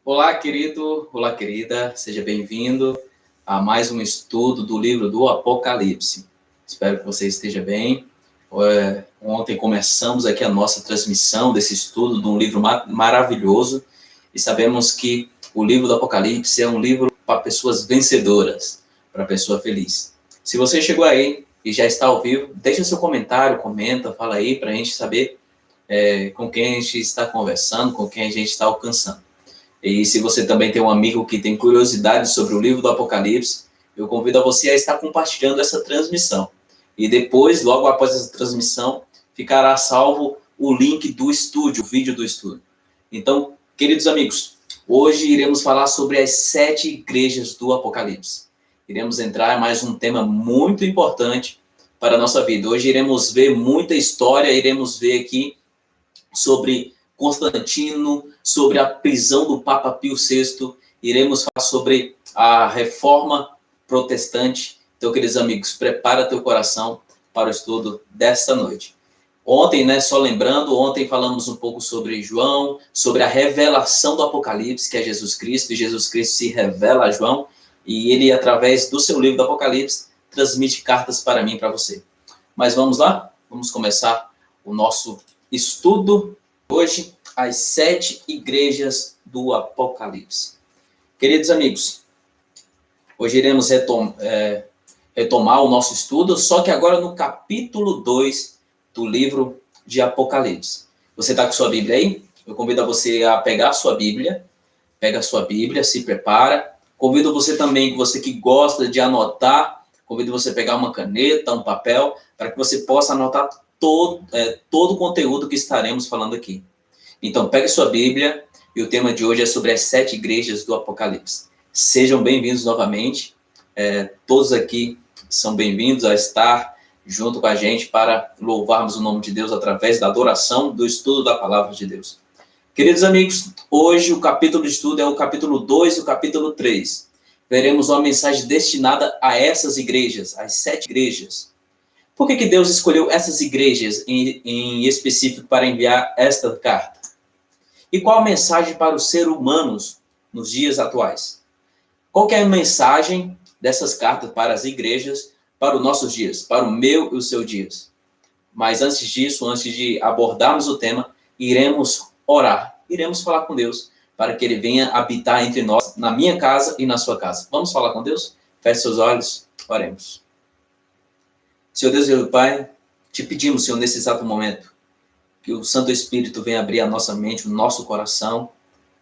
Olá, querido, olá, querida, seja bem-vindo a mais um estudo do livro do Apocalipse. Espero que você esteja bem. Ontem começamos aqui a nossa transmissão desse estudo de um livro maravilhoso e sabemos que o livro do Apocalipse é um livro para pessoas vencedoras, para pessoa feliz. Se você chegou aí e já está ao vivo, deixa seu comentário, comenta, fala aí para a gente saber com quem a gente está conversando, com quem a gente está alcançando. E se você também tem um amigo que tem curiosidade sobre o livro do Apocalipse, eu convido a você a estar compartilhando essa transmissão. E depois, logo após essa transmissão, ficará salvo o link do estúdio, o vídeo do estúdio. Então, queridos amigos, hoje iremos falar sobre as 7 igrejas do Apocalipse. Iremos entrar em mais um tema muito importante para a nossa vida. Hoje iremos ver muita história, iremos ver aqui sobre Constantino, sobre a prisão do Papa Pio VI, iremos falar sobre a reforma protestante. Então, queridos amigos, prepara teu coração para o estudo desta noite. Ontem, só lembrando, ontem falamos um pouco sobre João, sobre a revelação do Apocalipse, que é Jesus Cristo, e Jesus Cristo se revela a João, e ele, através do seu livro do Apocalipse, transmite cartas para mim e para você. Mas vamos lá? Vamos começar o nosso estudo hoje, as 7 igrejas do Apocalipse. Queridos amigos, hoje iremos retomar o nosso estudo, só que agora no capítulo 2 do livro de Apocalipse. Você está com sua Bíblia aí? Eu convido a você a pegar a sua Bíblia, pega a sua Bíblia, se prepara. Convido você também, você que gosta de anotar, convido você a pegar uma caneta, um papel, para que você possa anotar todo o conteúdo que estaremos falando aqui. Então, pegue sua Bíblia, e o tema de hoje é sobre as 7 igrejas do Apocalipse. Sejam bem-vindos novamente, todos aqui são bem-vindos a estar junto com a gente para louvarmos o nome de Deus através da adoração, do estudo da palavra de Deus. Queridos amigos, hoje o capítulo de estudo é o capítulo 2 e o capítulo 3. Veremos uma mensagem destinada a essas igrejas, as 7 igrejas. Por que Deus escolheu essas igrejas em específico para enviar esta carta? E qual a mensagem para os seres humanos nos dias atuais? Qual que é a mensagem dessas cartas para as igrejas, para os nossos dias, para o meu e o seu dias? Mas antes disso, antes de abordarmos o tema, iremos orar, iremos falar com Deus, para que Ele venha habitar entre nós, na minha casa e na sua casa. Vamos falar com Deus? Feche seus olhos, oremos. Senhor Deus e meu Pai, te pedimos, Senhor, nesse exato momento, que o Santo Espírito venha abrir a nossa mente, o nosso coração,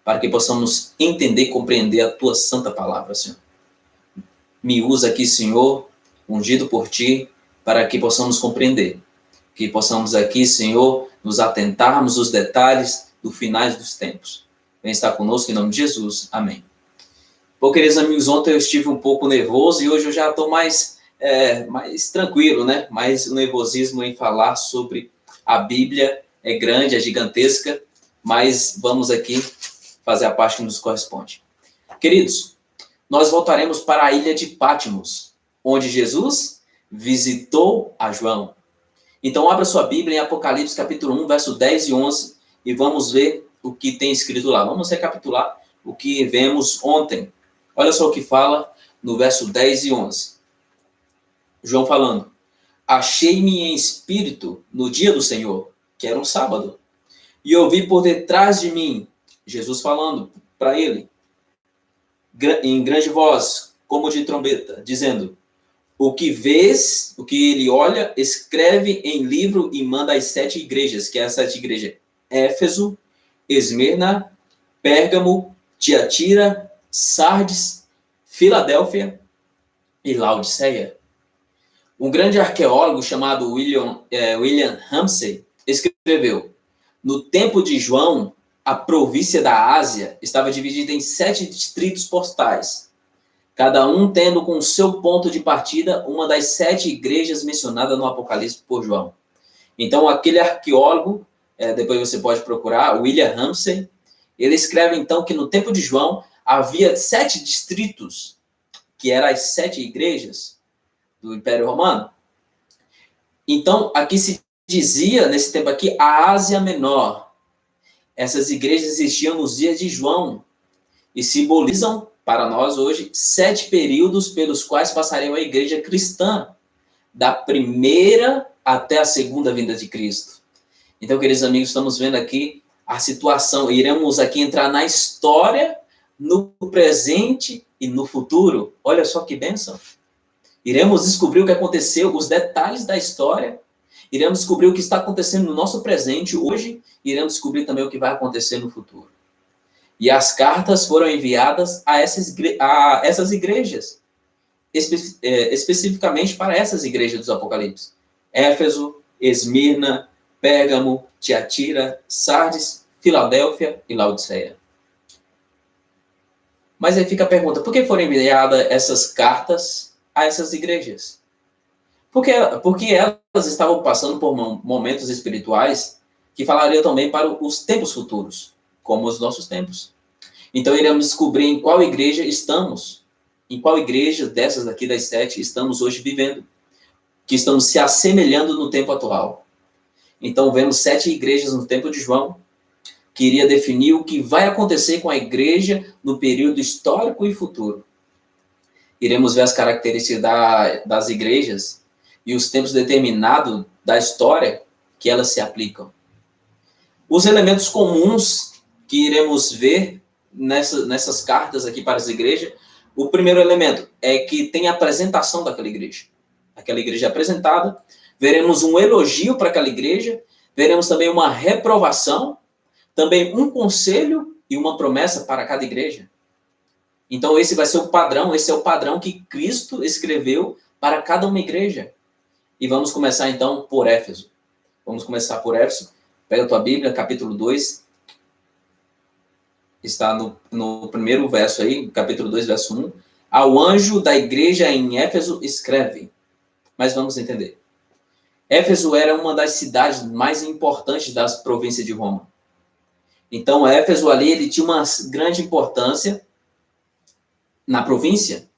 para que possamos entender e compreender a Tua santa palavra, Senhor. Me usa aqui, Senhor, ungido por Ti, para que possamos compreender. Que possamos aqui, Senhor, nos atentarmos aos detalhes dos finais dos tempos. Vem estar conosco em nome de Jesus. Amém. Bom, queridos amigos, ontem eu estive um pouco nervoso e hoje eu já estou mais tranquilo, né? Mas o nervosismo em falar sobre a Bíblia é grande, é gigantesca, mas vamos aqui fazer a parte que nos corresponde. Queridos, nós voltaremos para a ilha de Patmos, onde Jesus visitou a João. Então, abra sua Bíblia em Apocalipse, capítulo 1, verso 10 e 11, e vamos ver o que tem escrito lá. Vamos recapitular o que vemos ontem. Olha só o que fala no verso 10 e 11. João falando: achei-me em espírito no dia do Senhor, que era um sábado, e ouvi por detrás de mim, Jesus falando para ele, em grande voz, como de trombeta, dizendo: o que vês, o que ele olha, escreve em livro e manda às 7 igrejas, que é as 7 igrejas: Éfeso, Esmirna, Pérgamo, Tiatira, Sardes, Filadélfia e Laodiceia. Um grande arqueólogo chamado William Ramsay escreveu: no tempo de João, a província da Ásia estava dividida em 7 distritos postais, cada um tendo com seu ponto de partida uma das 7 igrejas mencionadas no Apocalipse por João. Então, aquele arqueólogo, depois você pode procurar, William Ramsay, ele escreve então que no tempo de João havia 7 distritos, que eram as 7 igrejas do Império Romano. Então, aqui se dizia, nesse tempo aqui, a Ásia Menor. Essas igrejas existiam nos dias de João. e simbolizam para nós hoje 7 períodos pelos quais passaria a igreja cristã, da primeira até a segunda vinda de Cristo. Então, queridos amigos, estamos vendo aqui a situação, iremos aqui entrar na história, no presente e no futuro. Olha só que bênção. Iremos descobrir o que aconteceu, os detalhes da história, iremos descobrir o que está acontecendo no nosso presente hoje, e iremos descobrir também o que vai acontecer no futuro. E as cartas foram enviadas a essas igrejas, especificamente para essas igrejas dos Apocalipse. Éfeso, Esmirna, Pérgamo, Tiatira, Sardes, Filadélfia e Laodiceia. Mas aí fica a pergunta, por que foram enviadas essas cartas a essas igrejas? Porque elas estavam passando por momentos espirituais que falariam também para os tempos futuros, como os nossos tempos. Então, iremos descobrir em qual igreja estamos, em qual igreja dessas daqui das 7 estamos hoje vivendo, que estamos se assemelhando no tempo atual. Então, vemos 7 igrejas no tempo de João, que iria definir o que vai acontecer com a igreja no período histórico e futuro. Iremos ver as características das igrejas e os tempos determinados da história que elas se aplicam. Os elementos comuns que iremos ver nessas cartas aqui para as igrejas, o primeiro elemento é que tem a apresentação daquela igreja. Aquela igreja é apresentada, veremos um elogio para aquela igreja, veremos também uma reprovação, também um conselho e uma promessa para cada igreja. Então esse vai ser o padrão, esse é o padrão que Cristo escreveu para cada uma igreja. E vamos começar então por Éfeso. Vamos começar por Éfeso. Pega a tua Bíblia, capítulo 2. Está no primeiro verso aí, capítulo 2, verso 1. Ao anjo da igreja em Éfeso escreve. Mas vamos entender. Éfeso era uma das cidades mais importantes das províncias de Roma. Então, Éfeso ali, ele tinha uma grande importância na província.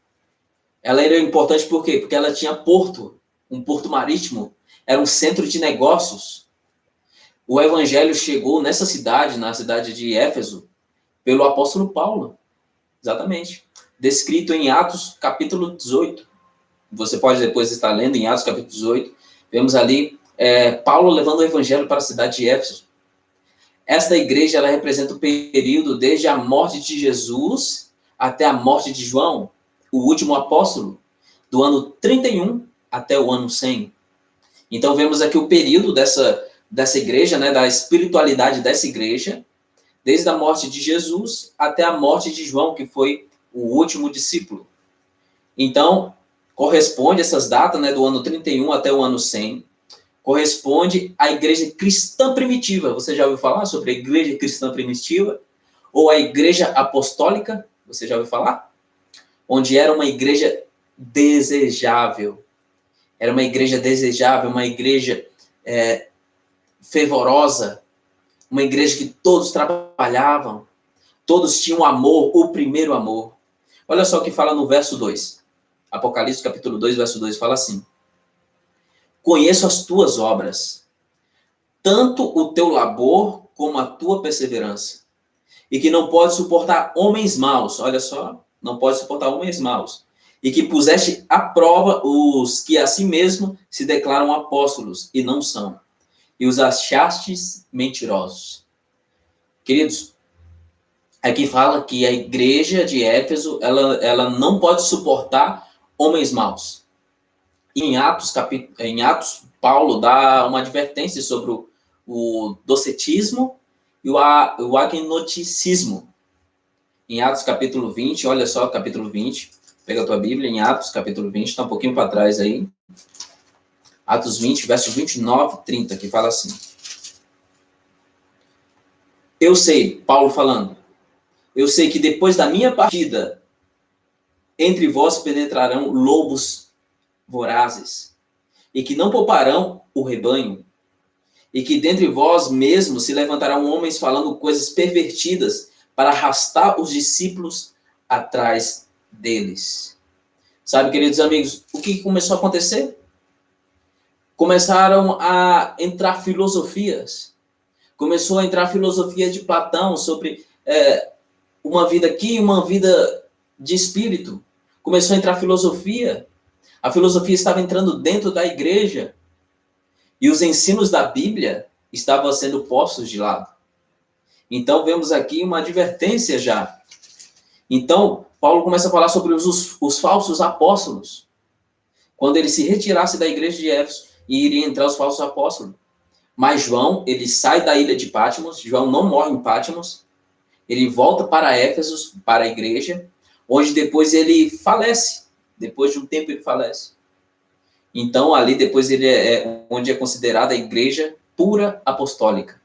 Ela era importante por quê? Porque ela tinha porto, um porto marítimo, era um centro de negócios. O evangelho chegou nessa cidade, na cidade de Éfeso, pelo apóstolo Paulo. Exatamente. Descrito em Atos, capítulo 18. Você pode depois estar lendo em Atos, capítulo 18. Vemos ali Paulo levando o evangelho para a cidade de Éfeso. Esta igreja, ela representa o período desde a morte de Jesus até a morte de João, o último apóstolo, do ano 31 até o ano 100. Então, vemos aqui o período dessa igreja, né, da espiritualidade dessa igreja, desde a morte de Jesus até a morte de João, que foi o último discípulo. Então, corresponde essas datas, né, do ano 31 até o ano 100, corresponde à igreja cristã primitiva. Você já ouviu falar sobre a igreja cristã primitiva? Ou a igreja apostólica? Você já ouviu falar? Onde era uma igreja desejável. Era uma igreja desejável, uma igreja fervorosa, uma igreja que todos trabalhavam, todos tinham amor, o primeiro amor. Olha só o que fala no verso 2. Apocalipse, capítulo 2, verso 2, fala assim: conheço as tuas obras, tanto o teu labor como a tua perseverança, e que não pode suportar homens maus. Olha só, não pode suportar homens maus. E que puseste à prova os que a si mesmo se declaram apóstolos, e não são, e os achastes mentirosos. Queridos, aqui fala que a igreja de Éfeso, ela não pode suportar homens maus. Em Atos, Paulo dá uma advertência sobre o docetismo e o agnosticismo. Em Atos, capítulo 20, olha só, capítulo 20, pega a tua Bíblia, em Atos, capítulo 20, está um pouquinho para trás aí. Atos 20, versos 29 e 30, que fala assim: eu sei, Paulo falando, eu sei que depois da minha partida, entre vós penetrarão lobos vorazes, e que não pouparão o rebanho, e que dentre vós mesmos se levantarão homens falando coisas pervertidas para arrastar os discípulos atrás deles. Sabe, queridos amigos, o que começou a acontecer? Começaram a entrar filosofias. Começou a entrar a filosofia de Platão sobre uma vida aqui, uma vida de espírito. Começou a entrar filosofia. A filosofia estava entrando dentro da igreja. E os ensinos da Bíblia estavam sendo postos de lado. Então, vemos aqui uma advertência já. Então, Paulo começa a falar sobre os falsos apóstolos. Quando ele se retirasse da igreja de Éfeso, e iria entrar os falsos apóstolos. Mas João, ele sai da ilha de Patmos. João não morre em Patmos. Ele volta para Éfeso, para a igreja, onde depois ele falece. Depois de um tempo ele falece. Então, ali depois ele onde é considerada a igreja pura apostólica.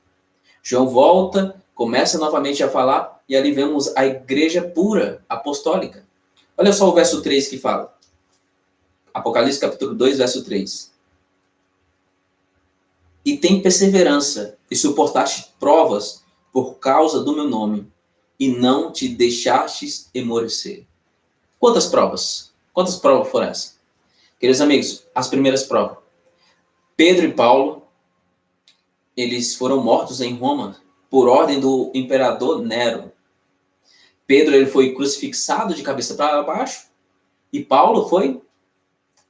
João volta, começa novamente a falar, e ali vemos a igreja pura apostólica. Olha só o verso 3 que fala. Apocalipse capítulo 2, verso 3. E tem perseverança, e suportaste provas por causa do meu nome, e não te deixastes esmorecer. Quantas provas? Quantas provas foram essas? Queridos amigos, as primeiras provas. Pedro e Paulo, eles foram mortos em Roma por ordem do imperador Nero. Pedro ele foi crucificado de cabeça para baixo e Paulo foi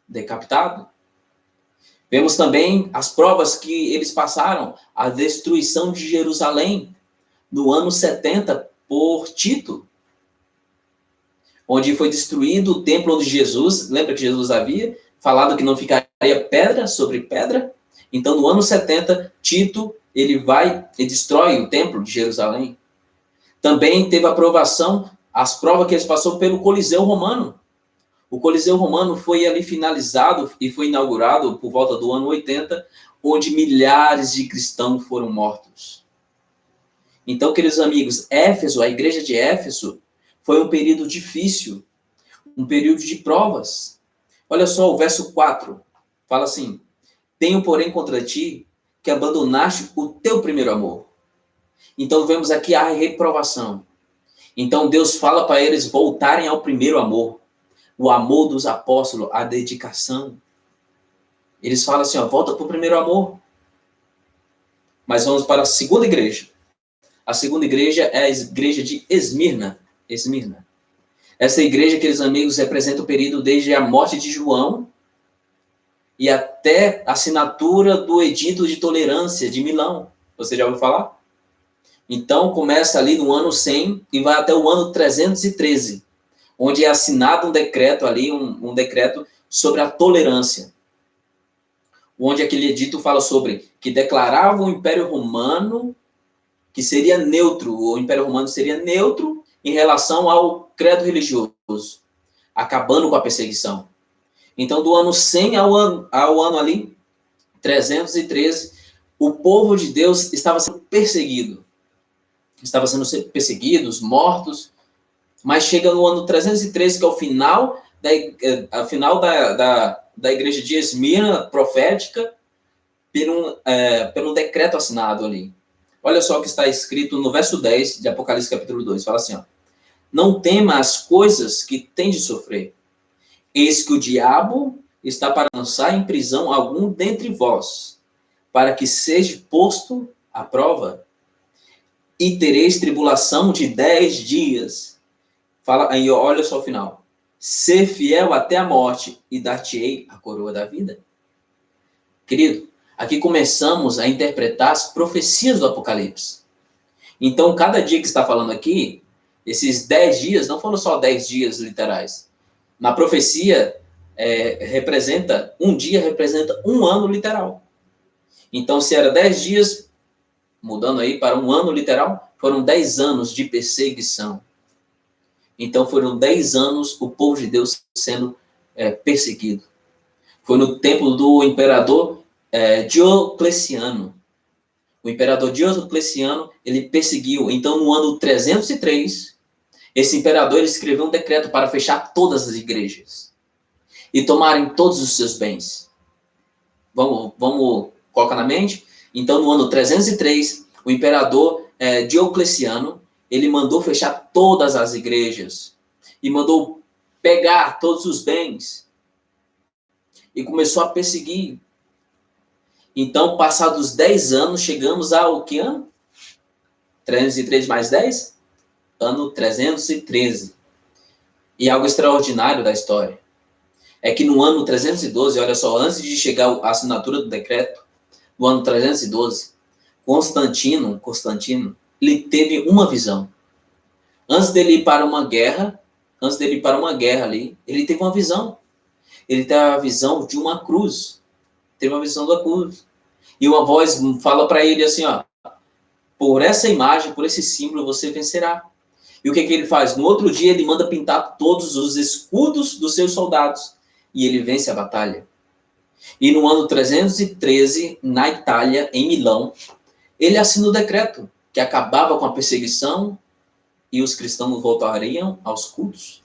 decapitado. Vemos também as provas que eles passaram, a destruição de Jerusalém no ano 70 por Tito, onde foi destruído o templo de Jesus. Lembra que Jesus havia falado que não ficaria pedra sobre pedra? Então, no ano 70, Tito, ele destrói o templo de Jerusalém. Também teve aprovação, as provas que eles passaram pelo Coliseu Romano. O Coliseu Romano foi ali finalizado e foi inaugurado por volta do ano 80, onde milhares de cristãos foram mortos. Então, queridos amigos, Éfeso, a igreja de Éfeso, foi um período difícil, um período de provas. Olha só o verso 4, fala assim: tenho, porém, contra ti que abandonaste o teu primeiro amor. Então, vemos aqui a reprovação. Então, Deus fala para eles voltarem ao primeiro amor, o amor dos apóstolos, a dedicação. Eles falam assim, ó, volta para o primeiro amor. Mas vamos para a segunda igreja. A segunda igreja é a igreja de Esmirna. Essa igreja, queridos amigos, representa o período desde a morte de João e até a assinatura do Edito de Tolerância de Milão. Você já ouviu falar? Então, começa ali no ano 100 e vai até o ano 313, onde é assinado um decreto ali, um decreto sobre a tolerância, onde aquele edito fala sobre que declarava o Império Romano que seria neutro, o Império Romano seria neutro em relação ao credo religioso, acabando com a perseguição. Então, do ano 100 ao ano ali, 313, o povo de Deus estava sendo perseguido. Estava sendo perseguidos, mortos, mas chega no ano 313, que é o final da igreja de Esmirna, profética, pelo decreto assinado ali. Olha só o que está escrito no verso 10 de Apocalipse capítulo 2. Fala assim, ó: não tema as coisas que tem de sofrer. Eis que o diabo está para lançar em prisão algum dentre vós, para que seja posto à prova. E tereis tribulação de 10 dias. Fala aí, olha só o final. Ser fiel até a morte e dar-te-ei a coroa da vida. Querido, aqui começamos a interpretar as profecias do Apocalipse. Então, cada dia que está falando aqui, esses 10 dias, não foram só 10 dias literais. Na profecia, um dia representa um ano literal. Então, se era 10 dias, mudando aí para um ano literal, foram 10 anos de perseguição. Então, foram 10 anos o povo de Deus sendo perseguido. Foi no tempo do imperador Diocleciano. O imperador Diocleciano, ele perseguiu. Então, no ano 303, esse imperador ele escreveu um decreto para fechar todas as igrejas e tomarem todos os seus bens. Vamos colocar na mente? Então, no ano 303, o imperador Diocleciano, ele mandou fechar todas as igrejas e mandou pegar todos os bens e começou a perseguir. Então, passados 10 anos, chegamos ao que ano? 303 mais 10? ano 313. E algo extraordinário da história é que no ano 312, olha só, antes de chegar a assinatura do decreto, no ano 312, Constantino, ele teve uma visão. Antes dele ir para uma guerra ali, ele teve uma visão. Ele teve a visão de uma cruz. Teve uma visão da cruz. E uma voz fala para ele assim, ó, por essa imagem, por esse símbolo, você vencerá. E o que ele faz? No outro dia, ele manda pintar todos os escudos dos seus soldados. E ele vence a batalha. E no ano 313, na Itália, em Milão, ele assina o decreto que acabava com a perseguição e os cristãos voltariam aos cultos.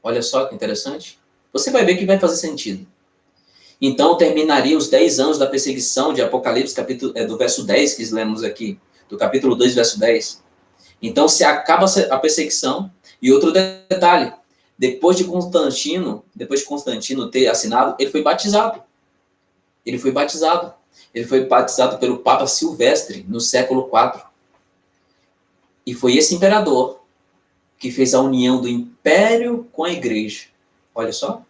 Olha só que interessante. Você vai ver que vai fazer sentido. Então, terminaria os 10 anos da perseguição de Apocalipse, do verso 10, que lemos aqui, do capítulo 2, verso 10. Então, se acaba a perseguição. E outro detalhe, depois de Constantino ter assinado, ele foi batizado. Ele foi batizado pelo Papa Silvestre, no século IV. E foi esse imperador que fez a união do império com a igreja. Olha só.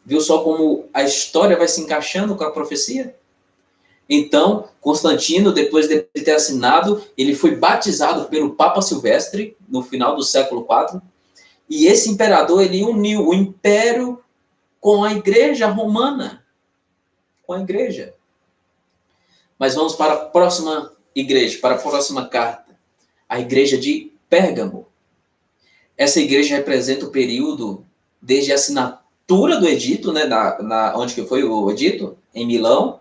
Viu só como a história vai se encaixando com a profecia? Então, Constantino, depois de ter assinado, ele foi batizado pelo Papa Silvestre, no final do século IV. E esse imperador, ele uniu o império com a igreja romana. Com a igreja. Mas vamos para a próxima igreja, para a próxima carta. A igreja de Pérgamo. Essa igreja representa o período desde a assinatura do edito, né, onde que foi o edito? Em Milão.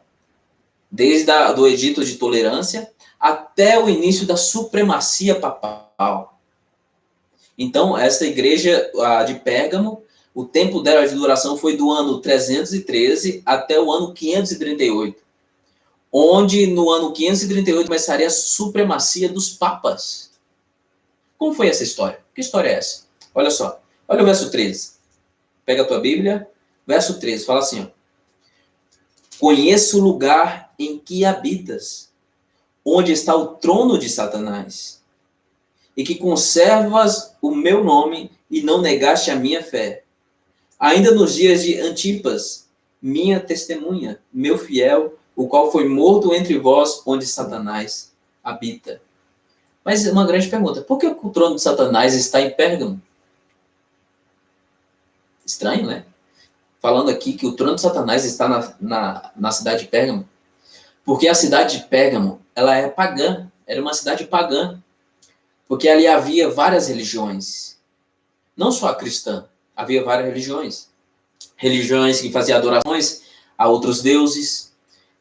Desde do edito de tolerância até o início da supremacia papal. Então, essa igreja de Pérgamo, o tempo dela de duração foi do ano 313 até o ano 538. Onde no ano 538 começaria a supremacia dos papas. Como foi essa história? Que história é essa? Olha só, olha o verso 13. Pega a tua Bíblia, verso 13, fala assim, ó. Conheço o lugar em que habitas, onde está o trono de Satanás, e que conservas o meu nome e não negaste a minha fé. Ainda nos dias de Antipas, minha testemunha, meu fiel, o qual foi morto entre vós, onde Satanás habita. Mas uma grande pergunta, por que o trono de Satanás está em Pérgamo? Estranho, né? Falando aqui que o trono de Satanás está na cidade de Pérgamo. Porque a cidade de Pérgamo, ela é pagã, era uma cidade pagã. Porque ali havia várias religiões. Não só a cristã, havia várias religiões. Religiões que faziam adorações a outros deuses,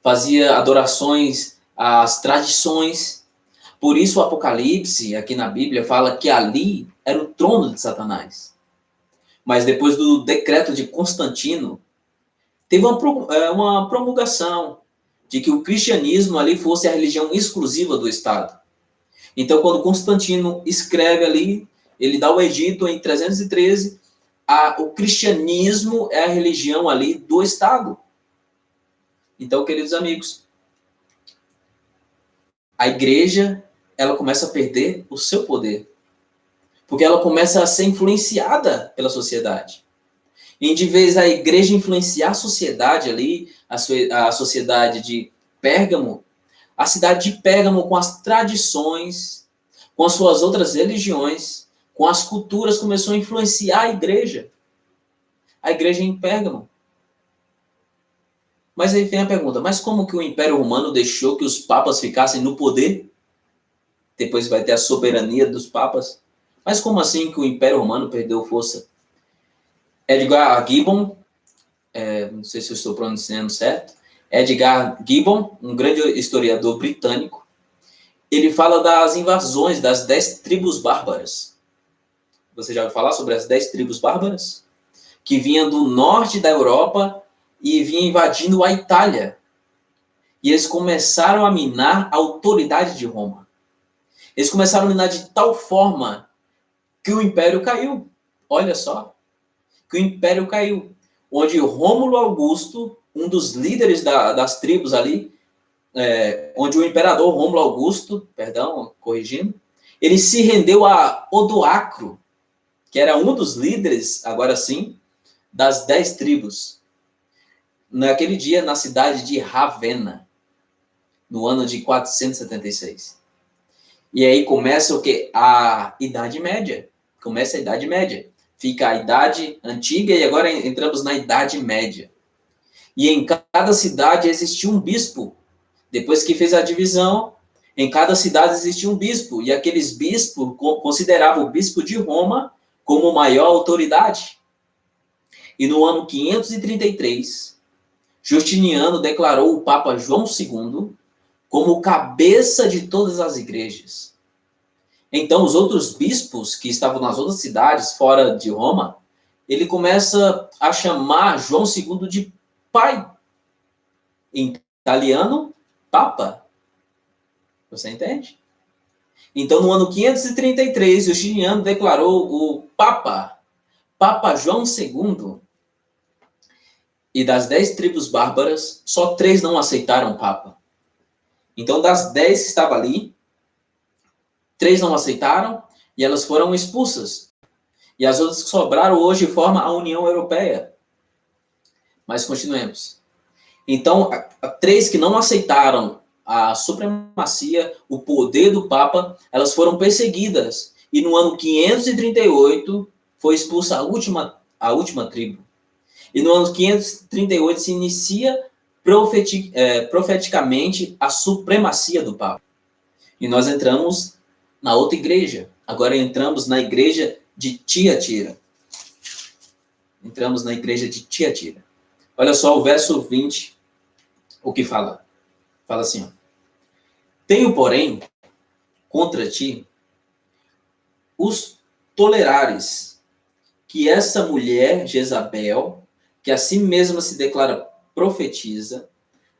fazia adorações às tradições. Por isso o Apocalipse, aqui na Bíblia, fala que ali era o trono de Satanás. Mas depois do decreto de Constantino, teve uma promulgação de que o cristianismo ali fosse a religião exclusiva do Estado. Então, quando Constantino escreve ali, ele dá o edito em 313, o cristianismo é a religião ali do Estado. Então, queridos amigos, a igreja, ela começa a perder o seu poder. Porque ela começa a ser influenciada pela sociedade. E de vez a igreja influenciar a sociedade ali, a sociedade de Pérgamo, a cidade de Pérgamo com as tradições, com as suas outras religiões, com as culturas, começou a influenciar a igreja. A igreja em Pérgamo. Mas aí vem a pergunta, mas como que o Império Romano deixou que os papas ficassem no poder? Depois vai ter a soberania dos papas. Mas como assim que o Império Romano perdeu força? Edgar Gibbon, não sei se eu estou pronunciando certo, Edgar Gibbon, um grande historiador britânico, ele fala das invasões das 10 tribos bárbaras. Você já ouviu falar sobre as 10 tribos bárbaras? Que vinham do norte da Europa e vinham invadindo a Itália. E eles começaram a minar a autoridade de Roma. Eles começaram a minar de tal forma que o Império caiu. Olha só. Que o Império caiu. Onde Rômulo Augusto, um dos líderes das tribos ali, onde o imperador Rômulo Augusto, corrigindo, ele se rendeu a Odoacro, que era um dos líderes, agora sim, das 10 tribos. Naquele dia, na cidade de Ravenna, no ano de 476. E aí começa o quê? A Idade Média. Começa a Idade Média. Fica a Idade Antiga e agora entramos na Idade Média. E em cada cidade existia um bispo. Depois que fez a divisão, em cada cidade existia um bispo. E aqueles bispos consideravam o bispo de Roma como maior autoridade. E no ano 533, Justiniano declarou o Papa João II como cabeça de todas as igrejas. Então, os outros bispos que estavam nas outras cidades, fora de Roma, ele começa a chamar João II de pai. Em italiano, Papa. Você entende? Então, no ano 533, Justiniano declarou o Papa João II. E das 10 tribos bárbaras, só 3 não aceitaram o Papa. Então, das 10 que estavam ali, 3 não aceitaram e elas foram expulsas. E as outras que sobraram hoje formam a União Europeia. Mas continuemos. Então, 3 que não aceitaram a supremacia, o poder do Papa, elas foram perseguidas. E no ano 538 foi expulsa a última tribo. E no ano 538 se inicia profeticamente a supremacia do Papa. E nós entramos na outra igreja. Agora entramos na igreja de Tiatira. Entramos na igreja de Tiatira. Olha só o verso 20, o que fala. Fala assim, ó. Tenho, porém, contra ti os tolerares que essa mulher, Jezabel, que a si mesma se declara profetiza,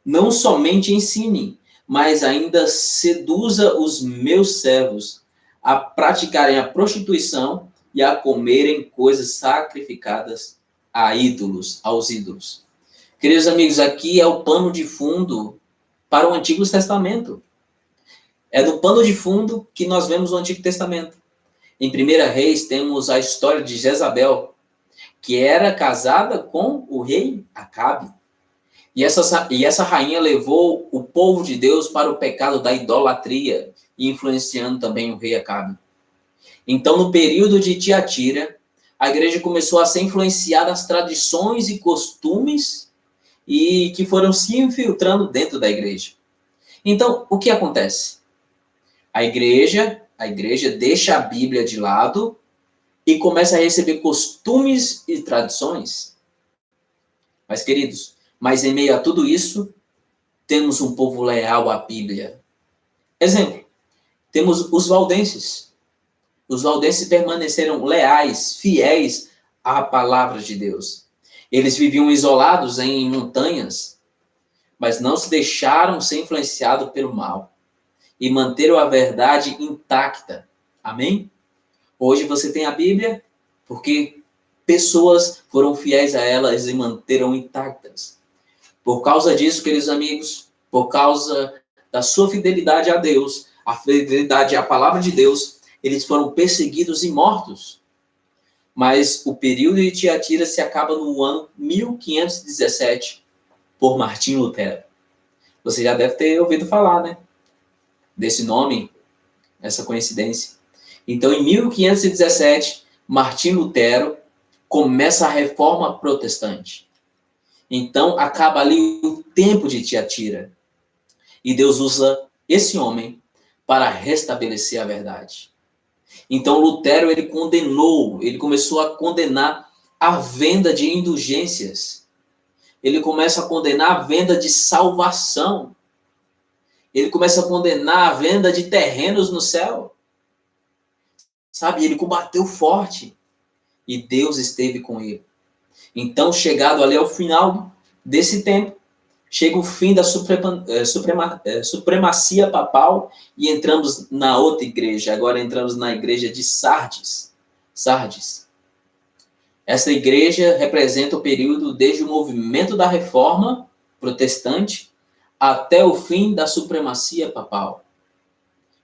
não somente ensine, mas ainda seduza os meus servos a praticarem a prostituição e a comerem coisas sacrificadas a ídolos, aos ídolos. Queridos amigos, aqui é o pano de fundo para o Antigo Testamento. É no pano de fundo que nós vemos o Antigo Testamento. Em 1 Reis temos a história de Jezabel, que era casada com o rei Acabe. E essa rainha levou o povo de Deus para o pecado da idolatria, influenciando também o rei Acabe. Então, no período de Tiatira, a igreja começou a ser influenciada das tradições e costumes e que foram se infiltrando dentro da igreja. Então, o que acontece? A igreja deixa a Bíblia de lado e começa a receber costumes e tradições. Mas, queridos, em meio a tudo isso, temos um povo leal à Bíblia. Exemplo, temos os valdenses. Os valdenses permaneceram leais, fiéis à palavra de Deus. Eles viviam isolados em montanhas, mas não se deixaram ser influenciados pelo mal e manteram a verdade intacta. Amém? Hoje você tem a Bíblia porque pessoas foram fiéis a elas e manteram intactas. Por causa disso, queridos amigos, por causa da sua fidelidade a Deus, a fidelidade à palavra de Deus, eles foram perseguidos e mortos. Mas o período de Tiatira se acaba no ano 1517 por Martim Lutero. Você já deve ter ouvido falar, né? Desse nome, essa coincidência. Então, em 1517, Martim Lutero começa a reforma protestante. Então, acaba ali o tempo de Tiatira. E Deus usa esse homem para restabelecer a verdade. Então, Lutero, ele começou a condenar a venda de indulgências. Ele começa a condenar a venda de salvação. Ele começa a condenar a venda de terrenos no céu. Sabe, ele combateu forte. E Deus esteve com ele. Então, chegado ali ao final desse tempo, chega o fim da supremacia papal e entramos na outra igreja. Agora entramos na igreja de Sardes. Essa igreja representa o período desde o movimento da reforma protestante até o fim da supremacia papal.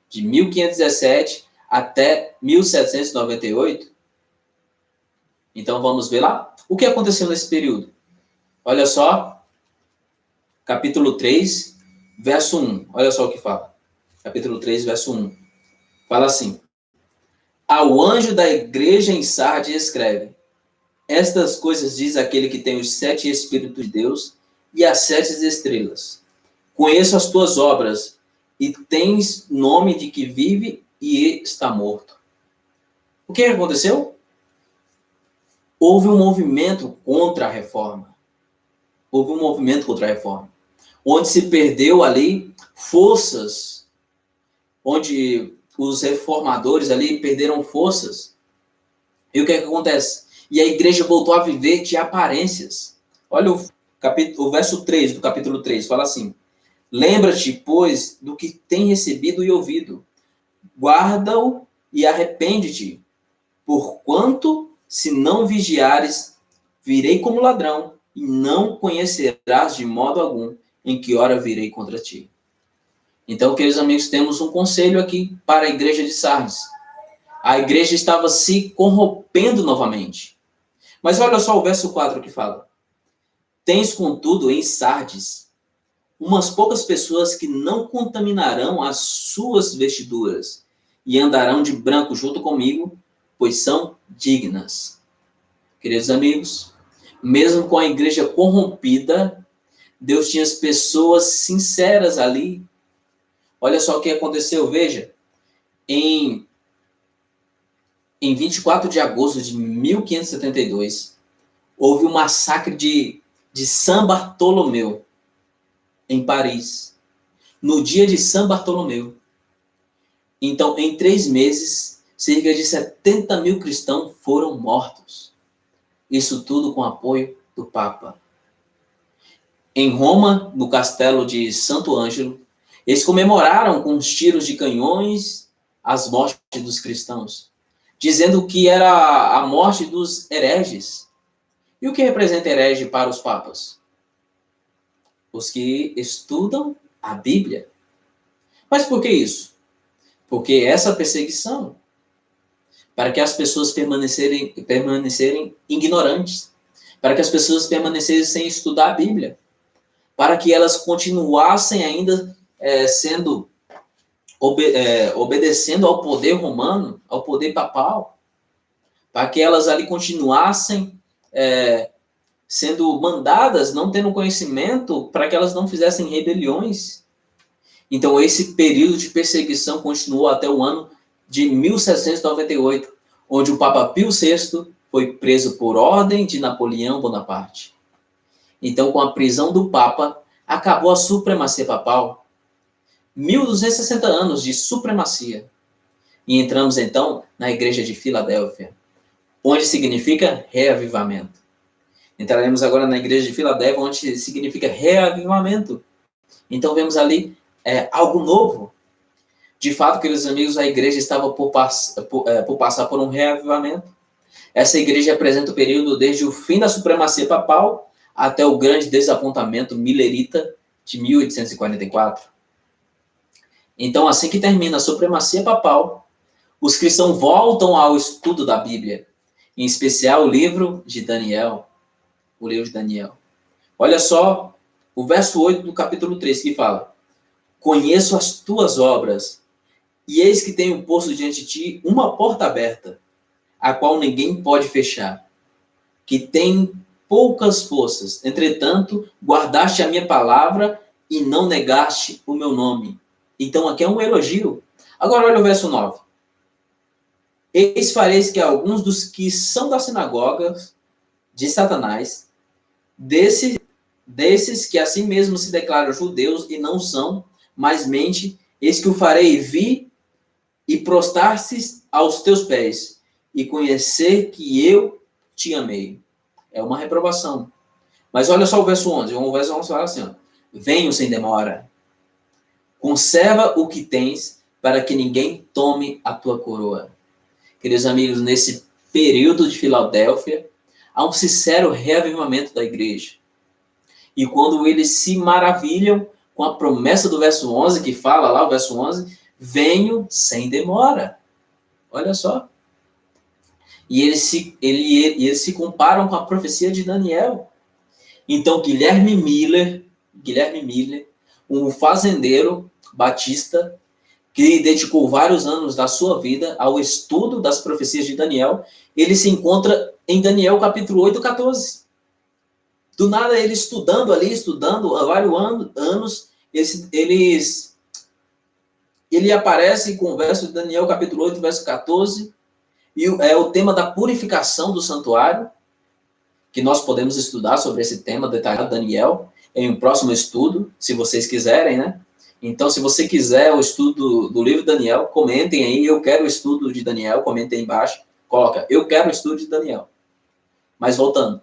De 1517 até 1798. Então, vamos ver lá. O que aconteceu nesse período? Olha só, capítulo 3, verso 1. Olha só o que fala. Capítulo 3, verso 1. Fala assim: ao anjo da igreja em Sardes escreve: estas coisas diz aquele que tem os 7 Espíritos de Deus e as 7 estrelas. Conheço as tuas obras, e tens nome de que vive e está morto. O que aconteceu? Houve um movimento contra a reforma. Houve um movimento contra a reforma, onde se perdeu ali forças, onde os reformadores ali perderam forças. E o que acontece? E a igreja voltou a viver de aparências. Olha o verso 3 do capítulo 3, fala assim: lembra-te, pois, do que tem recebido e ouvido. Guarda-o e arrepende-te. Porquanto, se não vigiares, virei como ladrão, e não conhecerás de modo algum em que hora virei contra ti. Então, queridos amigos, temos um conselho aqui para a igreja de Sardes. A igreja estava se corrompendo novamente. Mas olha só o verso 4 que fala: tens, contudo, em Sardes umas poucas pessoas que não contaminarão as suas vestiduras e andarão de branco junto comigo, pois são dignas. Queridos amigos, mesmo com a igreja corrompida, Deus tinha as pessoas sinceras ali. Olha só o que aconteceu, veja. Em 24 de agosto de 1572, houve um massacre de São Bartolomeu, em Paris, no dia de São Bartolomeu. Então, em 3 meses, cerca de 70 mil cristãos foram mortos. Isso tudo com apoio do Papa. Em Roma, no castelo de Santo Ângelo, eles comemoraram com os tiros de canhões as mortes dos cristãos, dizendo que era a morte dos hereges. E o que representa herege para os papas? Os que estudam a Bíblia. Mas por que isso? Porque essa perseguição, para que as pessoas permanecerem ignorantes, para que as pessoas permanecessem sem estudar a Bíblia, para que elas continuassem ainda obedecendo ao poder romano, ao poder papal, para que elas ali continuassem sendo mandadas, não tendo conhecimento, para que elas não fizessem rebeliões. Então, esse período de perseguição continuou até o ano de 1798, onde o Papa Pio VI foi preso por ordem de Napoleão Bonaparte. Então, com a prisão do Papa, acabou a supremacia papal. 1260 anos de supremacia. E entramos, então, na igreja de Filadélfia, onde significa reavivamento. Entraremos agora na igreja de Filadélfia, onde significa reavivamento. Então, vemos ali algo novo. De fato, queridos amigos, a igreja estava por passar por um reavivamento. Essa igreja apresenta o período desde o fim da supremacia papal até o grande desapontamento milerita de 1844. Então, assim que termina a supremacia papal, os cristãos voltam ao estudo da Bíblia, em especial o livro de Daniel. O livro de Daniel. Olha só o verso 8 do capítulo 3 que fala: conheço as tuas obras, e eis que tenho posto diante de ti uma porta aberta, a qual ninguém pode fechar, que tem poucas forças. Entretanto, guardaste a minha palavra e não negaste o meu nome. Então, aqui é um elogio. Agora, olha o verso 9. Eis fareis que alguns dos que são da sinagoga de Satanás, desses que assim mesmo se declaram judeus e não são, mas mente, eis que o farei vir e prostrar-se aos teus pés, e conhecer que eu te amei. É uma reprovação. Mas olha só o verso 11. O verso 11 fala assim: ó, venho sem demora. Conserva o que tens, para que ninguém tome a tua coroa. Queridos amigos, nesse período de Filadélfia, há um sincero reavivamento da igreja. E quando eles se maravilham com a promessa do verso 11, que fala lá, o verso 11, venho sem demora. Olha só. E eles se comparam com a profecia de Daniel. Então, Guilherme Miller, um fazendeiro batista, que dedicou vários anos da sua vida ao estudo das profecias de Daniel, ele se encontra em Daniel capítulo 8, 14. Do nada, ele estudando há vários anos, ele aparece com o verso de Daniel capítulo 8, verso 14, e é o tema da purificação do santuário, que nós podemos estudar sobre esse tema detalhado, Daniel, em um próximo estudo, se vocês quiserem, né? Então, se você quiser o estudo do livro de Daniel, comentem aí, eu quero o estudo de Daniel, comentem aí embaixo, coloca, eu quero o estudo de Daniel. Mas voltando,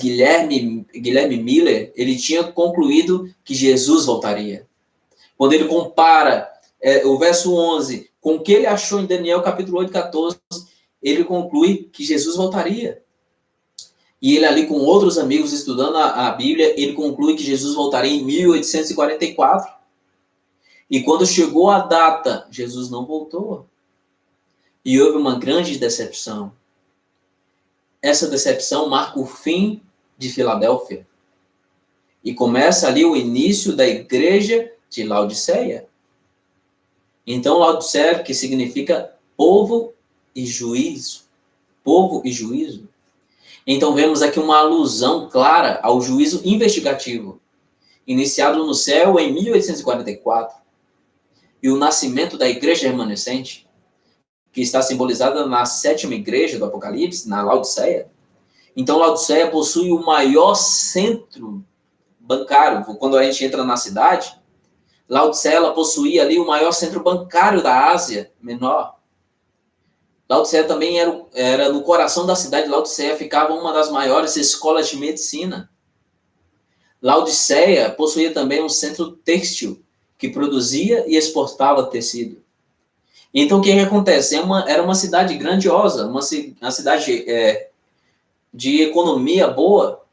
Guilherme Miller, ele tinha concluído que Jesus voltaria. Quando ele compara o verso 11 com o que ele achou em Daniel capítulo 8, 14, ele conclui que Jesus voltaria. E ele ali com outros amigos estudando a Bíblia, ele conclui que Jesus voltaria em 1844. E quando chegou a data, Jesus não voltou. E houve uma grande decepção. Essa decepção marca o fim de Filadélfia. E começa ali o início da igreja de Laodiceia. Então, Laodiceia, que significa povo e juízo. Povo e juízo. Então, vemos aqui uma alusão clara ao juízo investigativo, iniciado no céu em 1844. E o nascimento da igreja remanescente, que está simbolizada na sétima igreja do Apocalipse, na Laodiceia. Então, Laodiceia possui o maior centro bancário. Quando a gente entra na cidade, Laodiceia ela possuía ali o maior centro bancário da Ásia Menor. Laodiceia também era no coração da cidade de Laodiceia, ficava uma das maiores escolas de medicina. Laodiceia possuía também um centro têxtil, que produzia e exportava tecido. Então, o que acontece? Era uma cidade grandiosa, uma cidade de economia boa.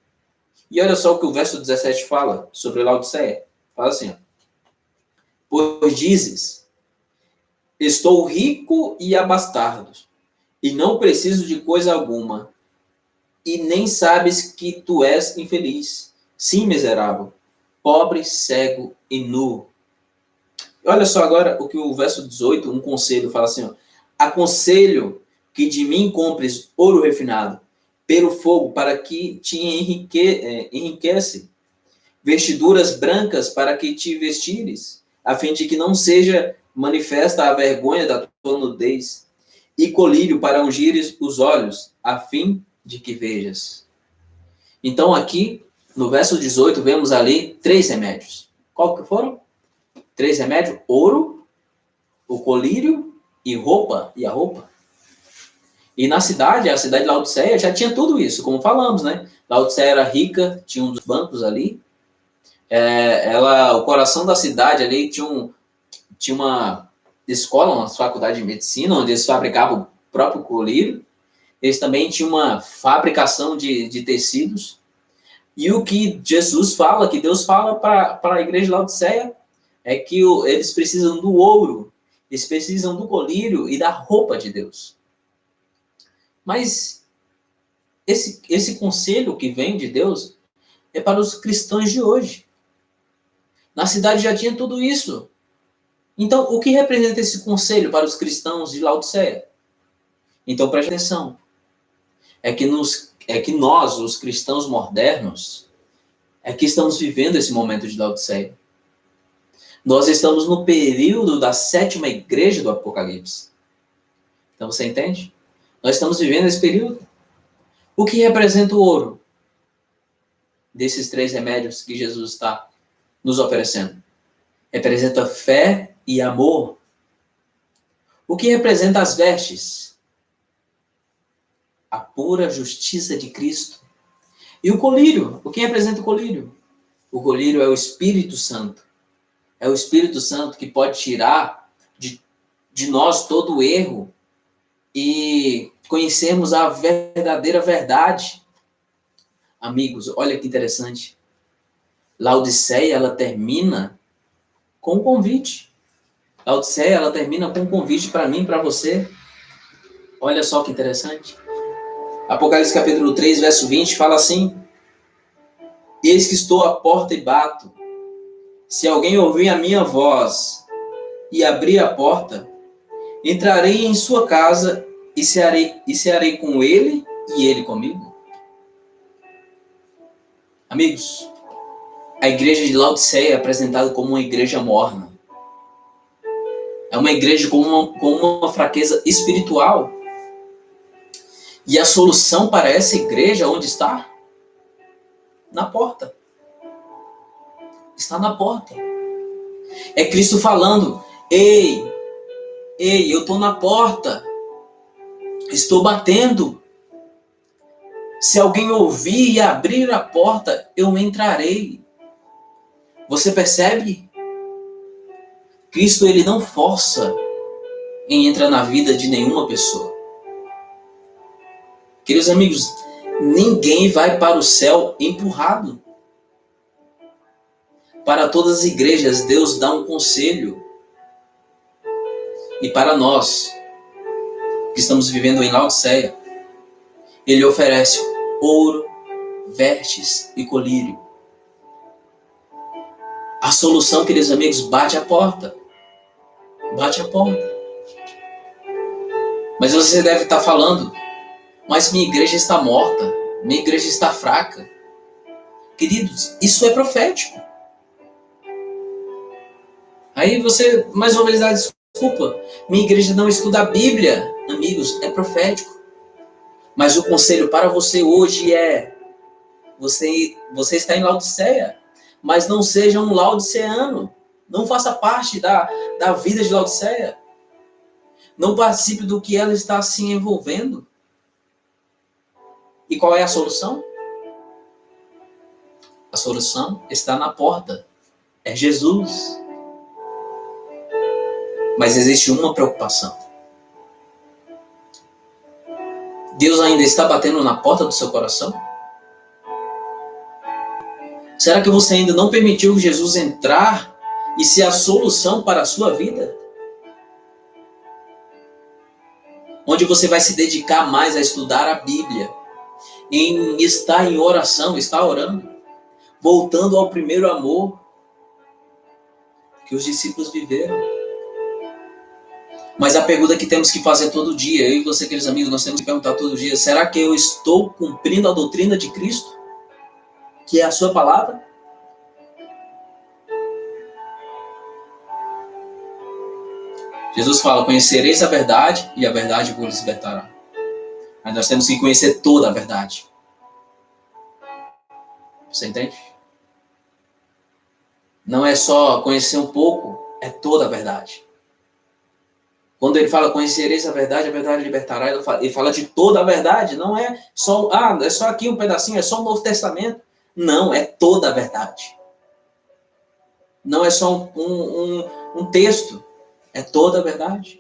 E olha só o que o verso 17 fala sobre Laodiceia. Fala assim, ó, pois dizes, estou rico e abastado, e não preciso de coisa alguma, e nem sabes que tu és infeliz. Sim, miserável, pobre, cego e nu. Olha só agora o que o verso 18, um conselho, fala assim, ó, aconselho que de mim compres ouro refinado pelo fogo para que te enriquece, vestiduras brancas para que te vestires, a fim de que não seja manifesta a vergonha da tua nudez, e colírio para ungires os olhos, a fim de que vejas. Então aqui, no verso 18, vemos ali 3 remédios. Qual que foram? 3 remédios? Ouro, o colírio e a roupa. E na cidade, a cidade de Laodiceia já tinha tudo isso, como falamos, né? Laodiceia era rica, tinha um dos bancos ali. O coração da cidade ali tinha uma escola, uma faculdade de medicina, onde eles fabricavam o próprio colírio. Eles também tinham uma fabricação de tecidos. E o que Jesus fala, que Deus fala para a igreja de Laodiceia, é que eles precisam do ouro, eles precisam do colírio e da roupa de Deus. Mas esse conselho que vem de Deus é para os cristãos de hoje. Na cidade já tinha tudo isso. Então, o que representa esse conselho para os cristãos de Laodiceia? Então, preste atenção. É que nós, os cristãos modernos, é que estamos vivendo esse momento de Laodiceia. Nós estamos no período da sétima igreja do Apocalipse. Então, você entende? Nós estamos vivendo esse período. O que representa o ouro? Desses 3 remédios que Jesus está nos oferecendo. Representa fé e amor. O que representa as vestes? A pura justiça de Cristo. E o colírio? O que representa o colírio? O colírio é o Espírito Santo. É o Espírito Santo que pode tirar de nós todo o erro e conhecermos a verdadeira verdade. Amigos, olha que interessante. Laodiceia, ela termina com um convite. Laodiceia, ela termina com um convite para mim, para você. Olha só que interessante. Apocalipse capítulo 3, verso 20, fala assim: eis que estou à porta e bato. Se alguém ouvir a minha voz e abrir a porta, entrarei em sua casa e cearei com ele e ele comigo. Amigos, a igreja de Laodiceia é apresentada como uma igreja morna. É uma igreja com uma fraqueza espiritual. E a solução para essa igreja, onde está? Na porta. Está na porta. É Cristo falando: ei, eu estou na porta. Estou batendo. Se alguém ouvir e abrir a porta, eu entrarei. Você percebe? Cristo, ele não força em entrar na vida de nenhuma pessoa. Queridos amigos, ninguém vai para o céu empurrado. Para todas as igrejas, Deus dá um conselho. E para nós, que estamos vivendo em Laodiceia, Ele oferece ouro, vestes e colírio. A solução, queridos amigos, bate a porta. Bate a porta. Mas você deve estar falando: mas minha igreja está morta, minha igreja está fraca. Queridos, isso é profético. Aí você, mais uma vez, dá desculpa: minha igreja não estuda a Bíblia. Amigos, é profético. Mas o conselho para você hoje é: você está em Laodiceia, mas não seja um laodiceano. Não faça parte da vida de Laodiceia. Não participe do que ela está se envolvendo. E qual é a solução? A solução está na porta. É Jesus. Mas existe uma preocupação. Deus ainda está batendo na porta do seu coração? Será que você ainda não permitiu Jesus entrar e ser a solução para a sua vida? Onde você vai se dedicar mais a estudar a Bíblia, em estar em oração, estar orando, voltando ao primeiro amor que os discípulos viveram. Mas a pergunta que temos que fazer todo dia, eu e você, queridos amigos, nós temos que perguntar todo dia: será que eu estou cumprindo a doutrina de Cristo, que é a sua palavra? Jesus fala: conhecereis a verdade e a verdade vos libertará. Mas nós temos que conhecer toda a verdade. Você entende? Não é só conhecer um pouco, é toda a verdade. Quando ele fala: conhecereis a verdade libertará, ele fala de toda a verdade. Não é só, é só aqui um pedacinho, é só o Novo Testamento. Não, é toda a verdade. Não é só um texto, é toda a verdade.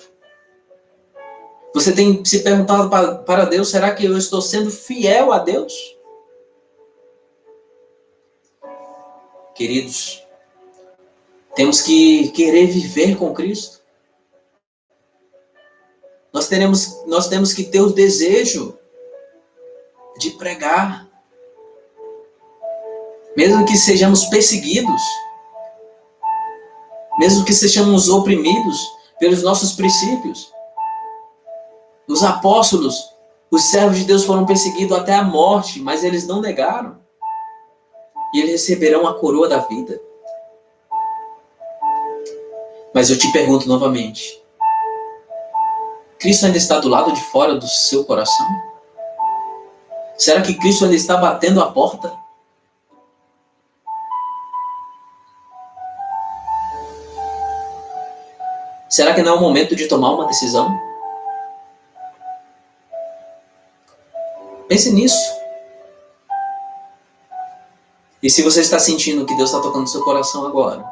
Você tem se perguntado para Deus: será que eu estou sendo fiel a Deus? Queridos, temos que querer viver com Cristo. Nós temos que ter o desejo de pregar. Mesmo que sejamos perseguidos, mesmo que sejamos oprimidos pelos nossos princípios. Os apóstolos, os servos de Deus, foram perseguidos até a morte, mas eles não negaram. E eles receberão a coroa da vida. Mas eu te pergunto novamente: Cristo ainda está do lado de fora do seu coração? Será que Cristo ainda está batendo a porta? Será que não é o momento de tomar uma decisão? Pense nisso. E se você está sentindo que Deus está tocando no seu coração agora,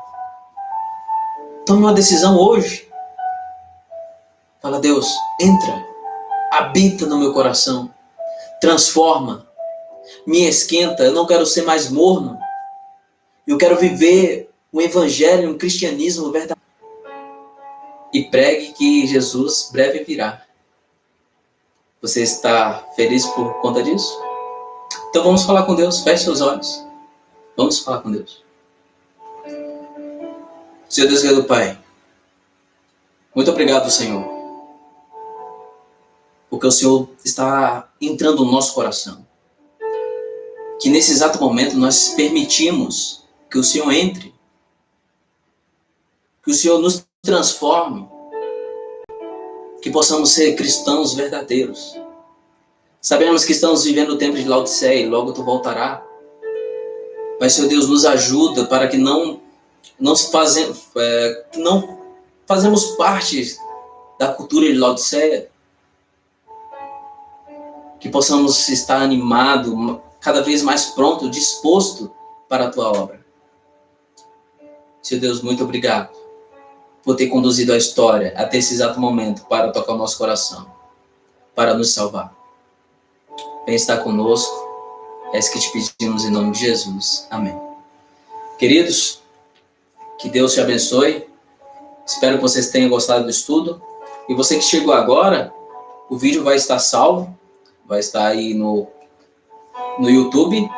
tome uma decisão hoje. Fala: Deus, entra, habita no meu coração, transforma, me esquenta. Eu não quero ser mais morno. Eu quero viver um evangelho, um cristianismo verdadeiro. E pregue que Jesus breve virá. Você está feliz por conta disso? Então vamos falar com Deus. Feche seus olhos. Vamos falar com Deus. Senhor Deus, querido Pai, muito obrigado, Senhor, porque o Senhor está entrando no nosso coração. Que nesse exato momento nós permitimos que o Senhor entre, que o Senhor nos transforme, que possamos ser cristãos verdadeiros. Sabemos que estamos vivendo o tempo de Laodiceia e logo Tu voltará. Mas, Senhor Deus, nos ajuda para que não fazemos parte da cultura de Laodiceia, que possamos estar animados, cada vez mais pronto, disposto para a Tua obra. Senhor Deus, muito obrigado por ter conduzido a história até esse exato momento para tocar o nosso coração, para nos salvar. Vem estar conosco, é isso que te pedimos em nome de Jesus. Amém. Queridos, que Deus te abençoe. Espero que vocês tenham gostado do estudo. E você que chegou agora, o vídeo vai estar salvo, vai estar aí no YouTube.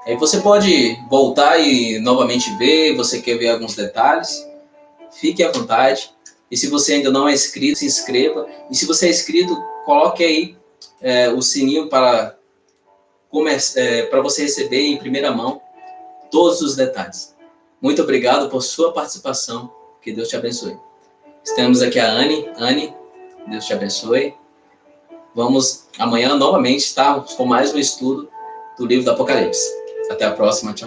Aí você pode voltar e novamente ver, você quer ver alguns detalhes, fique à vontade. E se você ainda não é inscrito, se inscreva. E se você é inscrito, coloque aí o sininho para você receber em primeira mão todos os detalhes. Muito obrigado por sua participação. Que Deus te abençoe. Temos aqui a Anne. Anne, Deus te abençoe. Vamos amanhã novamente estar com mais um estudo do livro do Apocalipse. Até a próxima. Tchau.